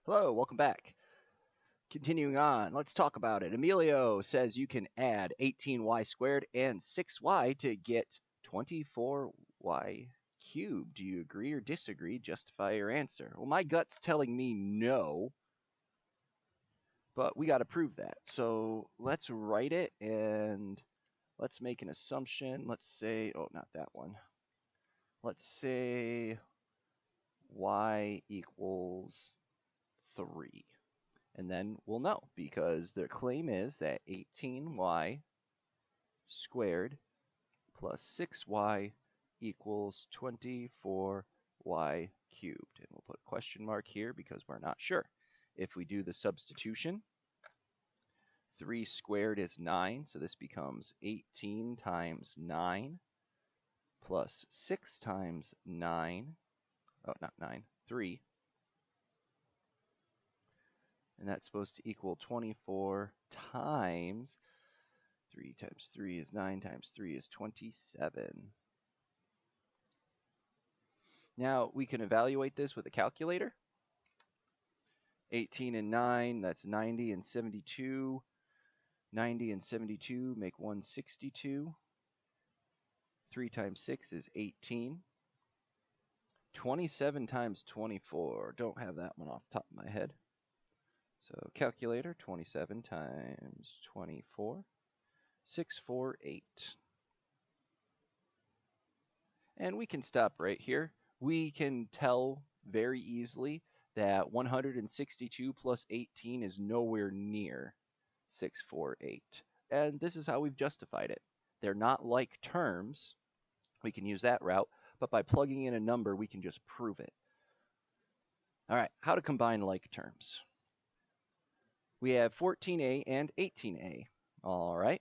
Hello, welcome back. Continuing on, let's talk about it. Emilio says you can add 18y squared and 6y to get 24y cubed. Do you agree or disagree? Justify your answer. Well, my gut's telling me no, but we got to prove that. So let's write it and let's make an assumption. Let's say, oh, not that one. Let's say y equals 3. And then we'll know because their claim is that 18y squared plus 6y equals 24y cubed. And we'll put a question mark here because we're not sure. If we do the substitution, 3 squared is 9, so this becomes 18 times 9 plus 6 times 9, oh, not 9, 3. And that's supposed to equal 24 times 3 times 3 is 9 times 3 is 27. Now we can evaluate this with a calculator. 18 and 9, that's 90 and 72. 90 and 72 make 162. 3 times 6 is 18. 27 times 24. Don't have that one off the top of my head. So calculator, 27 times 24. 648. And we can stop right here. We can tell very easily that 162 plus 18 is nowhere near 648. And this is how we've justified it. They're not like terms. We can use that route, but by plugging in a number, we can just prove it. All right, how to combine like terms. We have 14a and 18a. All right,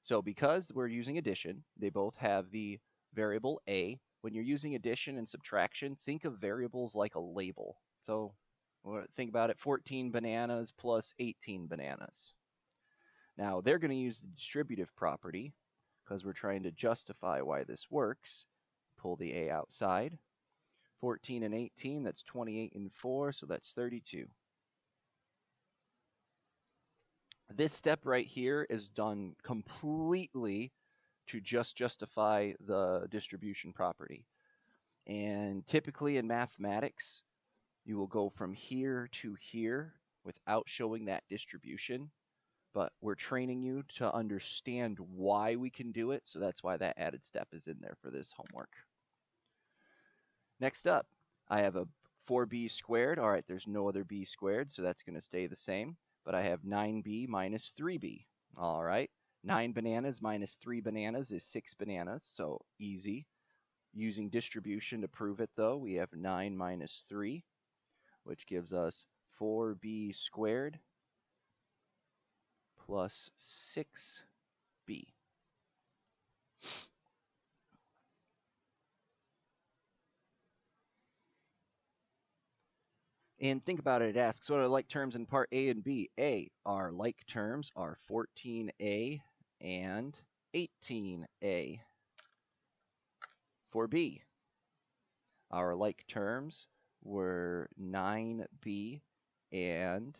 so because we're using addition, they both have the variable a. When you're using addition and subtraction, think of variables like a label. So think about it, 14 bananas plus 18 bananas. Now they're going to use the distributive property because we're trying to justify why this works. Pull the a outside. 14 and 18, that's 28 and 4, so that's 32. This step right here is done completely to just justify the distribution property. And typically in mathematics, you will go from here to here without showing that distribution. But we're training you to understand why we can do it, so that's why that added step is in there for this homework. Next up, I have a 4b squared. All right, there's no other b squared, so that's going to stay the same. But I have 9b minus 3b. All right, 9 bananas minus 3 bananas is 6 bananas, so easy. Using distribution to prove it, though, we have 9 minus 3, which gives us 4b squared plus 6b. And think about it, it asks, what are like terms in part A and B? A, our like terms are 14a and 18a. For B, our like terms were 9b and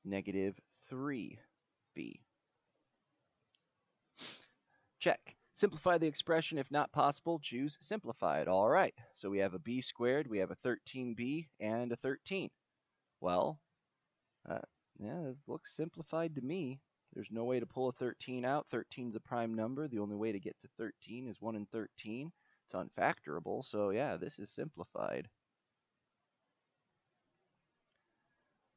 negative 3b. Check. Simplify the expression. If not possible, choose simplified. All right, so we have a b squared, we have a 13b, and a 13. Well, yeah, it looks simplified to me. There's no way to pull a 13 out. 13 is a prime number. The only way to get to 13 is 1 in 13. It's unfactorable, so yeah, this is simplified.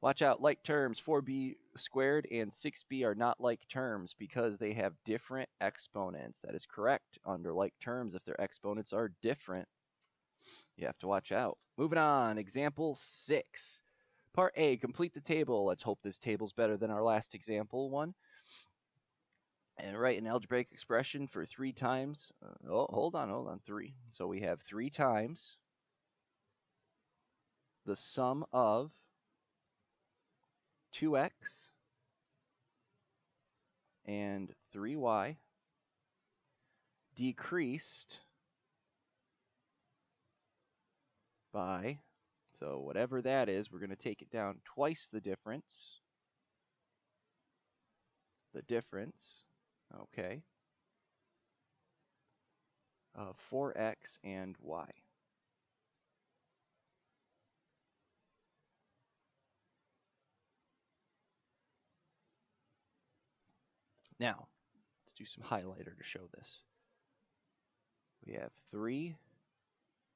Watch out, like terms, 4b squared and 6b are not like terms because they have different exponents. That is correct. Under like terms, if their exponents are different, you have to watch out. Moving on, example 6. Part A, complete the table. Let's hope this table's better than our last example one. And write an algebraic expression for 3 times. Hold on, 3. So we have 3 times the sum of 2x and 3y decreased by So whatever that is, we're going to take it down twice the difference. Okay, of 4x and y. Now, let's do some highlighter to show this. We have 3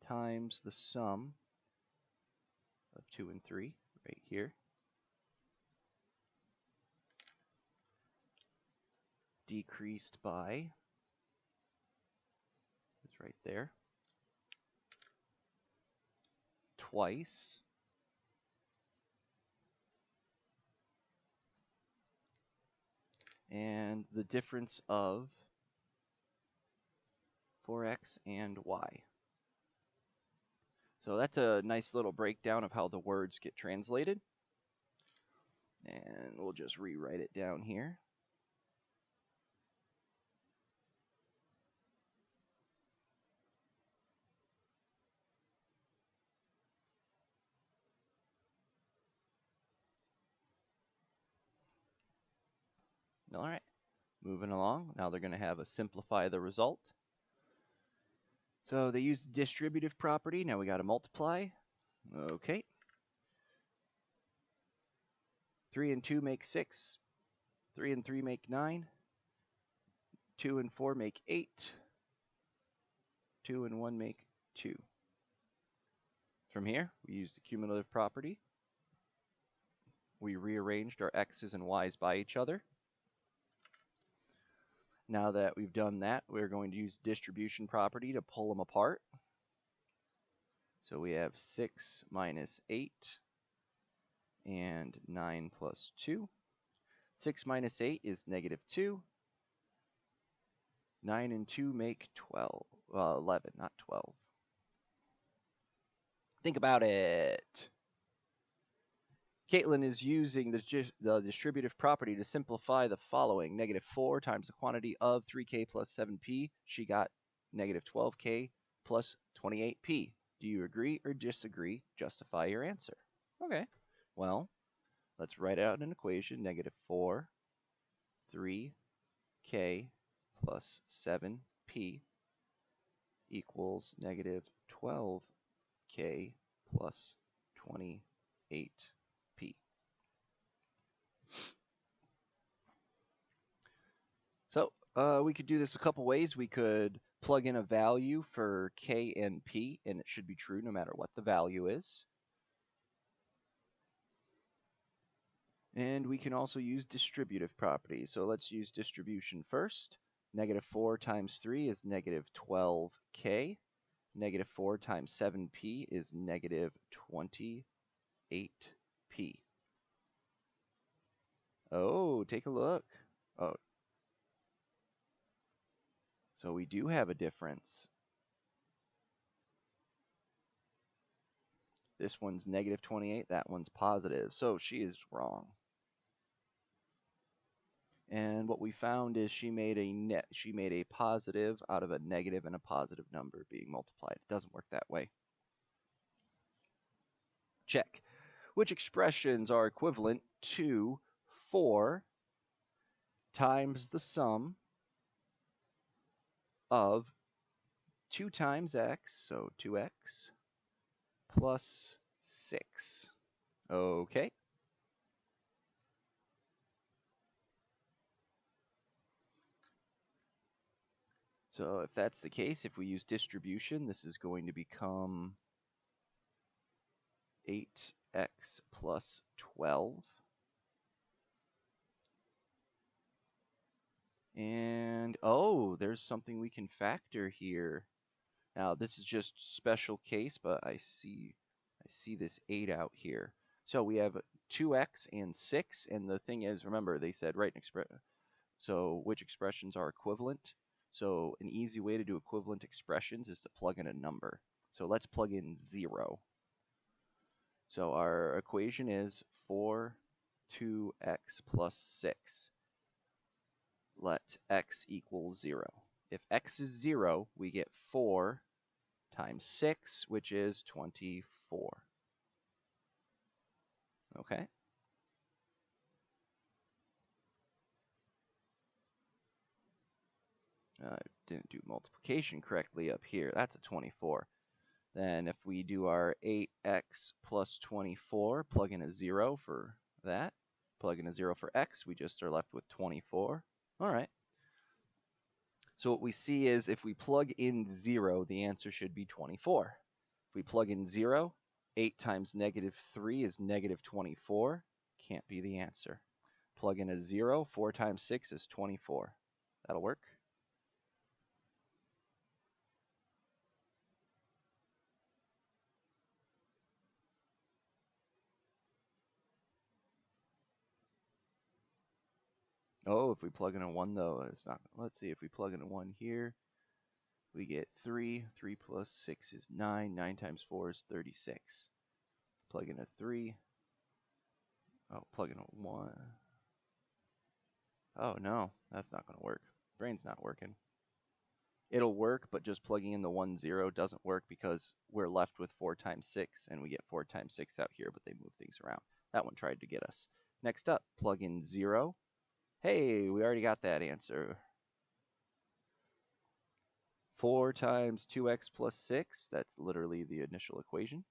times the sum of 2 and 3 right here, decreased by, it's right there, twice and the difference of 4x and y. So that's a nice little breakdown of how the words get translated. And we'll just rewrite it down here. All right, moving along. Now they're going to have a simplify the result. So they used distributive property. Now we got to multiply. Okay. 3 and 2 make 6. 3 and 3 make 9. 2 and 4 make 8. 2 and 1 make 2. From here, we use the cumulative property. We rearranged our x's and y's by each other. Now that we've done that, we're going to use distribution property to pull them apart. So we have 6 minus 8 and 9 plus 2. 6 minus 8 is negative 2. 9 and 2 make 11, not 12. Think about it. Caitlin is using the distributive property to simplify the following. Negative 4 times the quantity of 3k plus 7p. She got negative 12k plus 28p. Do you agree or disagree? Justify your answer. Okay. Well, let's write out an equation. Negative 4, 3k plus 7p equals negative 12k plus 28p. So we could do this a couple ways. We could plug in a value for k and p, and it should be true no matter what the value is. And we can also use distributive property. So let's use distribution first. Negative 4 times 3 is negative 12k. Negative 4 times 7p is negative 28p. Oh, take a look. Oh, so we do have a difference. This one's negative 28, that one's positive. So she is wrong. And what we found is she made a positive out of a negative and a positive number being multiplied. It doesn't work that way. Check. Which expressions are equivalent to 4 times the sum of 2 times x, so 2x, plus 6. Okay. So if that's the case, if we use distribution, this is going to become 8x plus 12. And, oh, there's something we can factor here. Now, this is just special case, but I see this 8 out here. So we have 2x and 6, and the thing is, remember, they said write an expression. So which expressions are equivalent? So an easy way to do equivalent expressions is to plug in a number. So let's plug in 0. So our equation is 4 2x plus 6. Let x equal 0. If x is 0, we get 4 times 6, which is 24. Okay. Didn't do multiplication correctly up here. That's a 24. Then if we do our 8x plus 24, plug in a 0 for that. Plug in a 0 for x, we just are left with 24. All right. So what we see is if we plug in 0, the answer should be 24. If we plug in 0, 8 times negative 3 is negative 24. Can't be the answer. Plug in a 0, 4 times 6 is 24. That'll work. Oh, if we plug in a 1, though, it's not. Let's see. If we plug in a 1 here, we get 3. 3 plus 6 is 9. 9 times 4 is 36. Plug in a 3. Oh, plug in a 1. Oh, no. That's not going to work. Brain's not working. It'll work, but just plugging in the 1, 0 doesn't work because we're left with 4 times 6, and we get 4 times 6 out here, but they move things around. That one tried to get us. Next up, plug in 0. Hey, we already got that answer. 4 times 2x plus 6, that's literally the initial equation.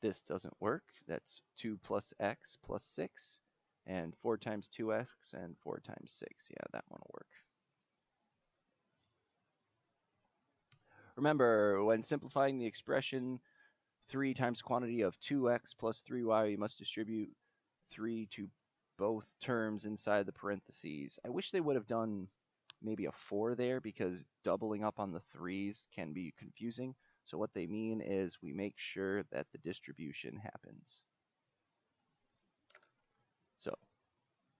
This doesn't work. That's 2 plus x plus 6. And 4 times 2x and 4 times 6. Yeah, that one will work. Remember, when simplifying the expression 3 times quantity of 2x plus 3y, you must distribute 3 to both terms inside the parentheses. I wish they would have done maybe a 4 there because doubling up on the 3's can be confusing. So what they mean is we make sure that the distribution happens. So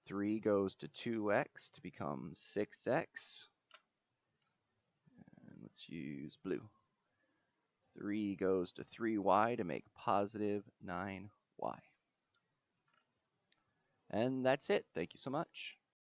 3 goes to 2x to become 6x. And let's use blue. 3 goes to 3y to make positive 9y. And that's it. Thank you so much.